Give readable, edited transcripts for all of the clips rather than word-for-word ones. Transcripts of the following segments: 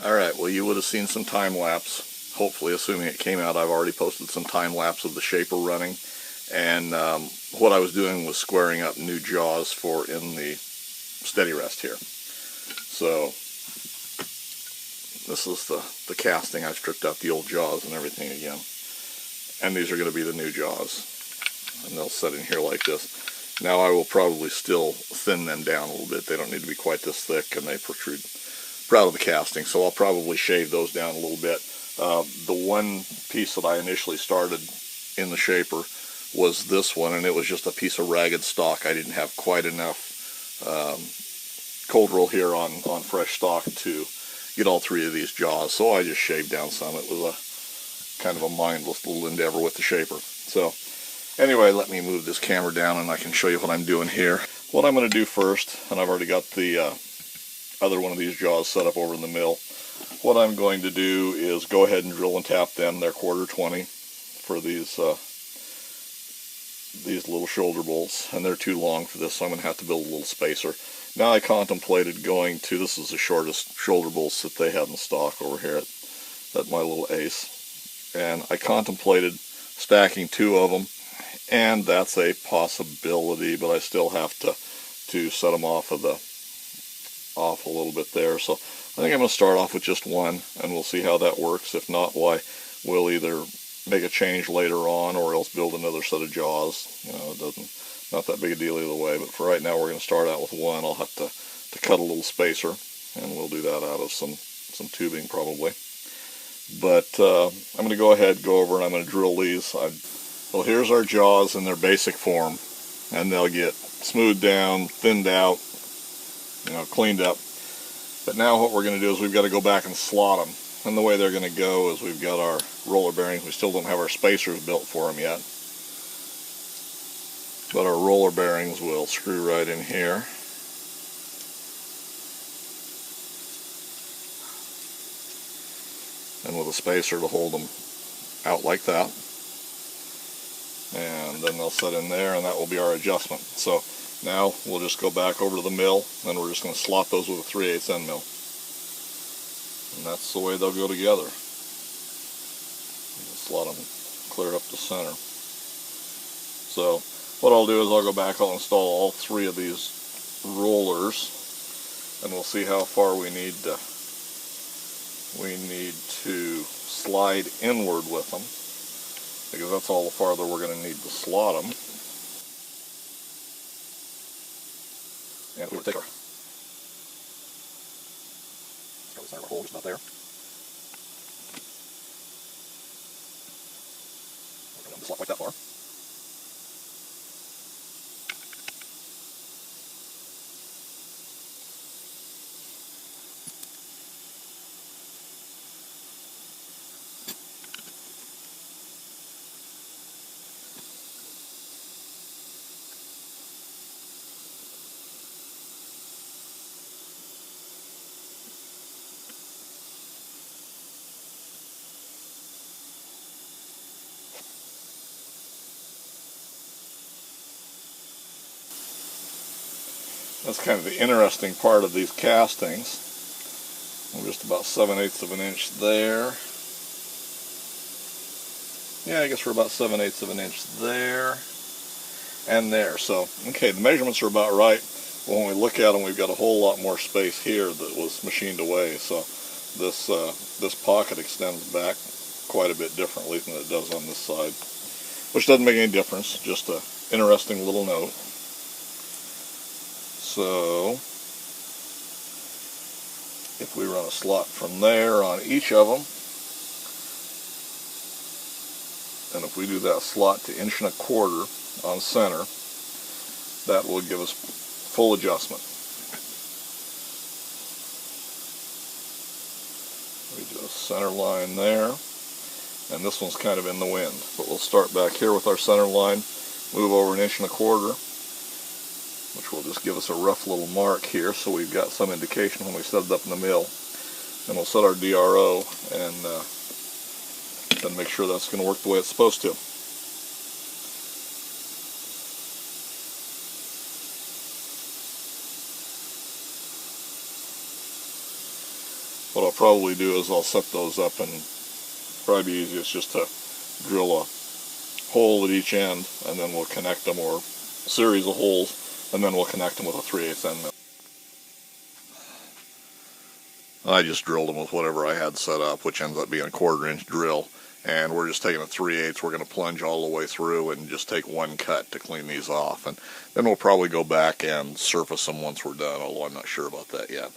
Alright, well you would have seen some time lapse. Hopefully, assuming it came out, I've already posted some time lapse of the shaper running. And what I was doing was squaring up new jaws for in the steady rest here. So this is the casting. I've stripped out the old jaws and everything again. And these are going to be the new jaws. And they'll set in here like this. Now I will probably still thin them down a little bit. They don't need to be quite this thick, and they protrude out of the casting, so I'll probably shave those down a little bit. The one piece that I initially started in the shaper was this one, and it was just a piece of ragged stock. I didn't have quite enough cold roll here on fresh stock to get all three of these jaws, so I just shaved down some. It was a kind of a mindless little endeavor with the shaper. So anyway, let me move this camera down and I can show you what I'm doing here. What I'm going to do first, and I've already got the other one of these jaws set up over in the mill. What I'm going to do is go ahead and drill and tap them. They're 1/4 for these little shoulder bolts, and they're too long for this, so I'm going to have to build a little spacer. Now I contemplated going to, this is the shortest shoulder bolts that they have in stock over here at my little Ace, and I contemplated stacking 2 of them, and that's a possibility, but I still have to set them off a little bit there. So I think I'm going to start off with just one, and we'll see how that works. If not, why, we'll either make a change later on or else build another set of jaws. You know, not that big a deal either way, but for right now we're going to start out with one. I'll have to cut a little spacer, and we'll do that out of some tubing probably. But I'm going to go ahead, go over, and I'm going to drill these. Well, here's our jaws in their basic form, and they'll get smoothed down, thinned out, cleaned up. But now what we're going to do is we've got to go back and slot them. And the way they're going to go is we've got our roller bearings. We still don't have our spacers built for them yet. But our roller bearings will screw right in here. And with a spacer to hold them out like that. And then they'll set in there, and that will be our adjustment. So now we'll just go back over to the mill, and we're just going to slot those with a 3/8 end mill. And that's the way they'll go together. Slot them clear up the center. So what I'll do is I'll go back, I'll install all 3 of these rollers, and we'll see how far we need to slide inward with them, because that's all the farther we're going to need to slot them. And we'll take our center hole just about there. We're going to slot quite that far. That's kind of the interesting part of these castings. I'm just about 7/8 of an inch there. Yeah, I guess we're about 7/8 of an inch there and there. So, okay, the measurements are about right. But when we look at them, we've got a whole lot more space here that was machined away. So this pocket extends back quite a bit differently than it does on this side, which doesn't make any difference. Just an interesting little note. So if we run a slot from there on each of them, and if we do that slot to 1.25 inches on center, that will give us full adjustment. We do a center line there, and this one's kind of in the wind, but we'll start back here with our center line, move over 1.25 inches, which will just give us a rough little mark here, so we've got some indication when we set it up in the mill. And we'll set our DRO and then make sure that's going to work the way it's supposed to. what I'll probably do is I'll set those up, and probably be easiest just to drill a hole at each end, and then we'll connect them, or a series of holes, and then we'll connect them with a 3/8 end mill. I just drilled them with whatever I had set up, which ends up being a 1/4-inch drill, and we're just taking a 3/8. We're going to plunge all the way through and just take one cut to clean these off, and then we'll probably go back and surface them once we're done, although I'm not sure about that yet.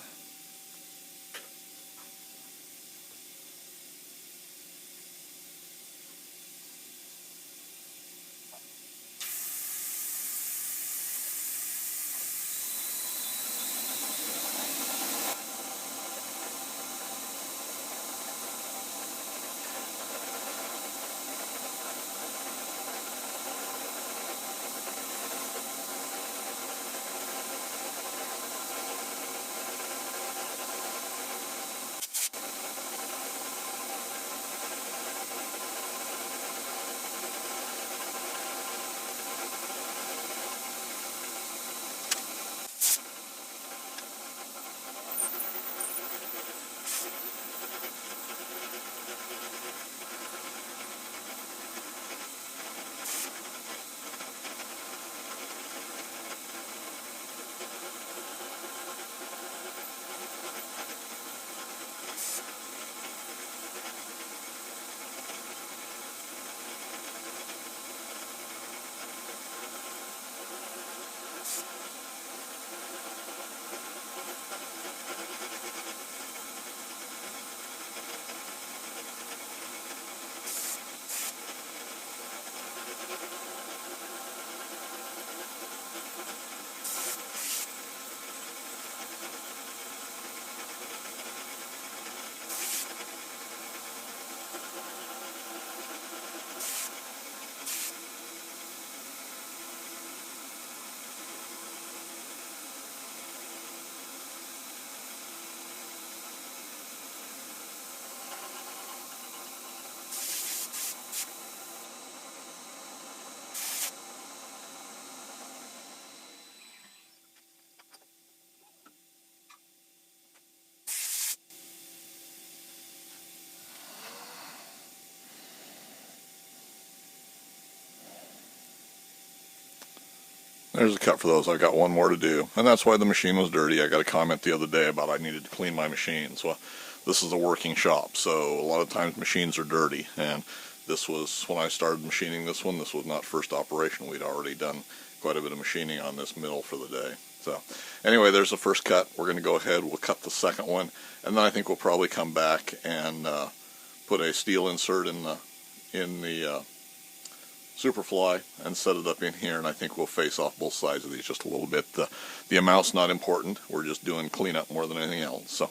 There's a cut for those. I've got one more to do, and that's why the machine was dirty. I got a comment the other day about I needed to clean my machines. Well, this is a working shop, so a lot of times machines are dirty, and this was, when I started machining this one, this was not first operation. We'd already done quite a bit of machining on this mill for the day. So anyway, there's the first cut. We're going to go ahead, we'll cut the second one, and then I think we'll probably come back and put a steel insert in the Superfly and set it up in here, and I think we'll face off both sides of these just a little bit. The amount's not important. We're just doing cleanup more than anything else. So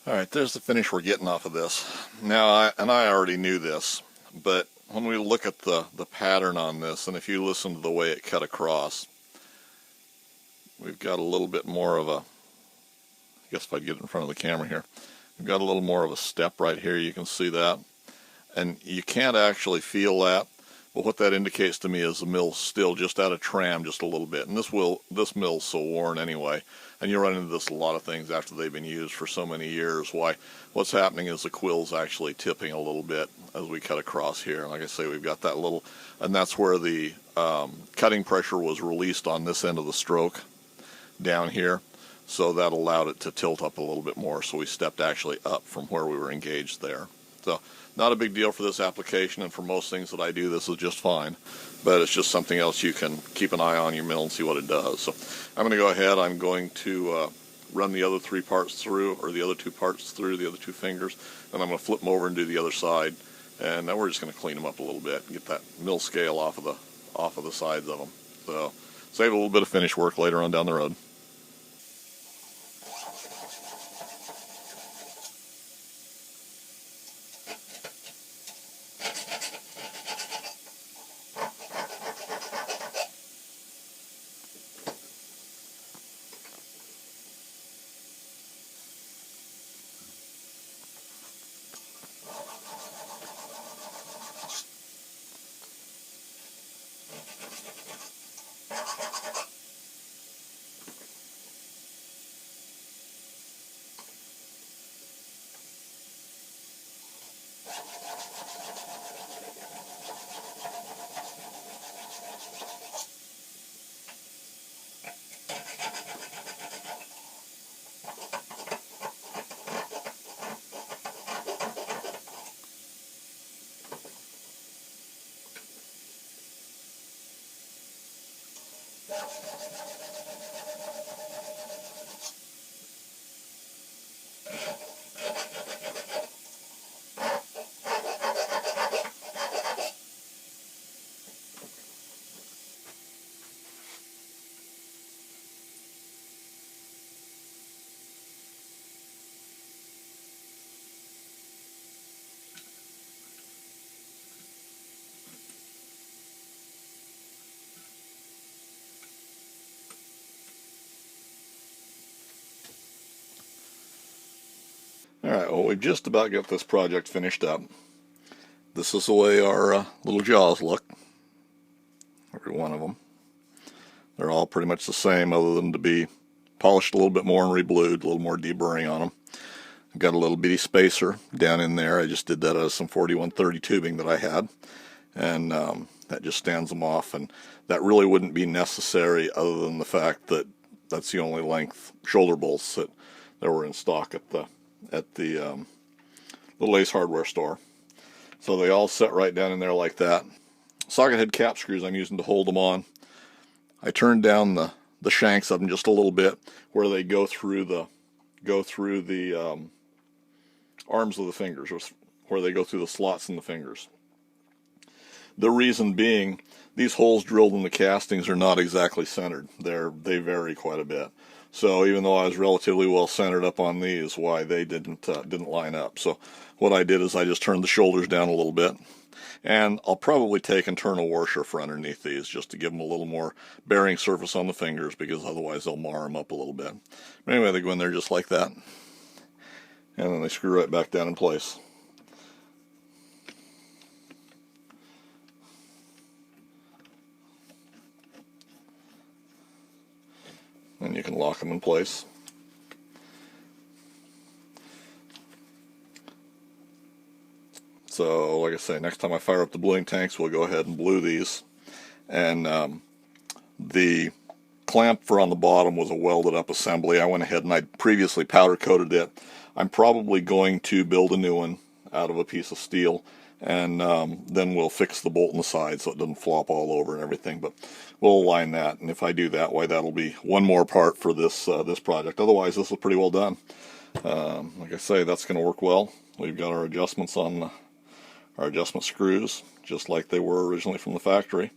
alright, there's the finish we're getting off of this. Now, I already knew this, but when we look at the pattern on this, and if you listen to the way it cut across, we've got a little bit more of a, I guess if I get it in front of the camera here, we've got a little more of a step right here. You can see that. And you can't actually feel that, but what that indicates to me is the mill's still just out of tram just a little bit. And this mill's so worn anyway, and you run into this a lot of things after they've been used for so many years. What's happening is the quill's actually tipping a little bit as we cut across here. Like I say, we've got that little, and that's where the cutting pressure was released on this end of the stroke down here. So that allowed it to tilt up a little bit more. So we stepped actually up from where we were engaged there. So not a big deal for this application, and for most things that I do, this is just fine. But it's just something else you can keep an eye on your mill and see what it does. So I'm going to go ahead. I'm going to run the other 3 parts through, or the other 2 parts through, the other 2 fingers, and I'm going to flip them over and do the other side. And then we're just going to clean them up a little bit and get that mill scale off of the sides of them. So save a little bit of finish work later on down the road. Alright, well, we've just about got this project finished up. This is the way our little jaws look. Every one of them. They're all pretty much the same, other than to be polished a little bit more and reblued, a little more deburring on them. I've got a little bitty spacer down in there. I just did that out of some 4130 tubing that I had. And that just stands them off. And that really wouldn't be necessary other than the fact that that's the only length shoulder bolts that were in stock at the Lathe hardware store. So they all set right down in there like that. Socket head cap screws I'm using to hold them on. I turned down the shanks of them just a little bit where they go through the arms of the fingers, or where they go through the slots in the fingers. The reason being, these holes drilled in the castings are not exactly centered. They vary quite a bit. So even though I was relatively well centered up on these, why they didn't line up. So what I did is I just turned the shoulders down a little bit, and I'll probably take and turn a washer for underneath these just to give them a little more bearing surface on the fingers, because otherwise they'll mar them up a little bit. But anyway, they go in there just like that, and then they screw right back down in place. And you can lock them in place. So, like I say, next time I fire up the bluing tanks, we'll go ahead and blue these. And the clamp for on the bottom was a welded up assembly. I went ahead and I previously powder coated it. I'm probably going to build a new one out of a piece of steel, and then we'll fix the bolt in the side so it doesn't flop all over and everything. But we'll align that, and if I do that, why, that'll be one more part for this this project. Otherwise, this is pretty well done. Like I say, that's going to work well. We've got our adjustments on our adjustment screws, just like they were originally from the factory.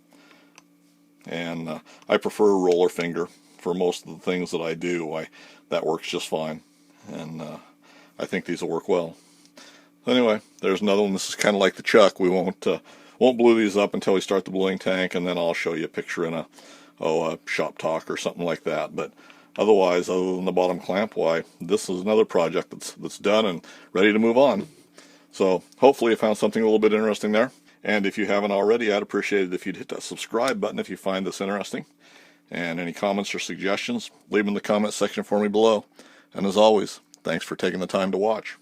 And I prefer a roller finger for most of the things that I do. That works just fine, and I think these will work well. Anyway, there's another one. This is kind of like the chuck. We won't Won't blue these up until we start the bluing tank, and then I'll show you a picture in a shop talk or something like that. But otherwise, other than the bottom clamp, why, this is another project that's done and ready to move on. So hopefully you found something a little bit interesting there. And if you haven't already, I'd appreciate it if you'd hit that subscribe button if you find this interesting. And any comments or suggestions, leave them in the comment section for me below. And as always, thanks for taking the time to watch.